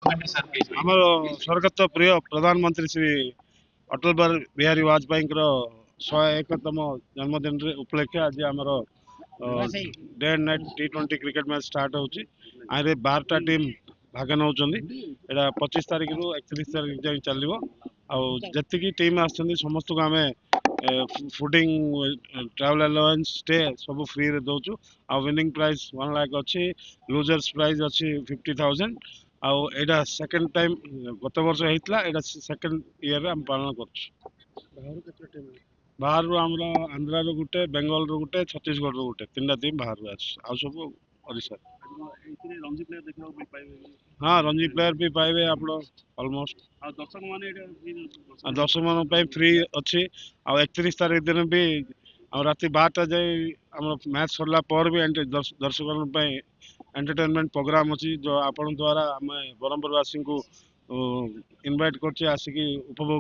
ଆମର ସ୍ୱର୍ଗତ ପ୍ରିୟ ପ୍ରଧାନମନ୍ତ୍ରୀ ଶ୍ରୀ ଅଟଳ ବିହାରୀ ବାଜପେୟୀଙ୍କର 101ତମ ଜନ୍ମଦିନରେ ଉପଲକ୍ଷେ ଆଜି ଆମର day and night T20 cricket match start ହେଉଛି। ଆରେ 12ଟା ଟିମ୍ ଭାଗ ନେଉଛନ୍ତି। ଏଇଟା 25 ତାରିଖରୁ 31 ତାରିଖ ଯାଏଁ ଚାଲିବ। ଆଉ ଯେତିକି ଟିମ୍ ଆସିଛନ୍ତି ସମସ୍ତଙ୍କୁ ଆମେ ଫୁଡିଂ, ଟ୍ରାଭେଲ ଆଲାୱାନ୍ସ, ଷ୍ଟେ ସବୁ ଫ୍ରିରେ ଦେଉଛୁ। ଆଉ ୱିନିଂ ପ୍ରାଇଜ୍ 1 ଲାଖ୍ ଅଛି, ଲୁଜର୍ସ ପ୍ରାଇଜ୍ ଅଛି 50,000। ଆଉ ଏଇଟା ସେକେଣ୍ଡ ଟାଇମ୍, ଗତ ବର୍ଷ ହେଇଥିଲା, ଏଇଟା ସେକେଣ୍ଡ ଇୟର୍ରେ ଆମେ ପାଳନ କରୁଛୁ। ବାହାରରୁ ଆମର ଆନ୍ଧ୍ରାରୁ ଗୋଟେ, ବେଙ୍ଗଲରୁ ଗୋଟେ, ଛତିଶଗଡ଼ରୁ ଗୋଟେ, 3ଟା ଟିମ୍ ବାହାରୁ ଅଛି। ଆଉ ସବୁ ଓଡ଼ିଶା। ହଁ, ରଞ୍ଜି ପ୍ଲେୟାର ବି ପାଇବେ ଆପଣ ଅଲମୋଷ୍ଟ। ଦର୍ଶକମାନଙ୍କ ପାଇଁ ଫ୍ରି ଅଛି। ଆଉ 31 ତାରିଖ ଦିନ ବି ଆଉ ରାତି 12ଟା ଯାଏ ଆମର ମ୍ୟାଚ୍ ସରିଲା ପରେ ବି ଦର୍ଶକଙ୍କ ପାଇଁ ଏଣ୍ଟରଟେନମେଣ୍ଟ ପ୍ରୋଗ୍ରାମ ଅଛି। ଆପଣ ଦ୍ୱାରା ଆମେ ବ୍ରହ୍ମପୁରବାସୀଙ୍କୁ ଇନଭାଇଟ୍ କରୁଛେ ଆସିକି ଉପଭୋଗ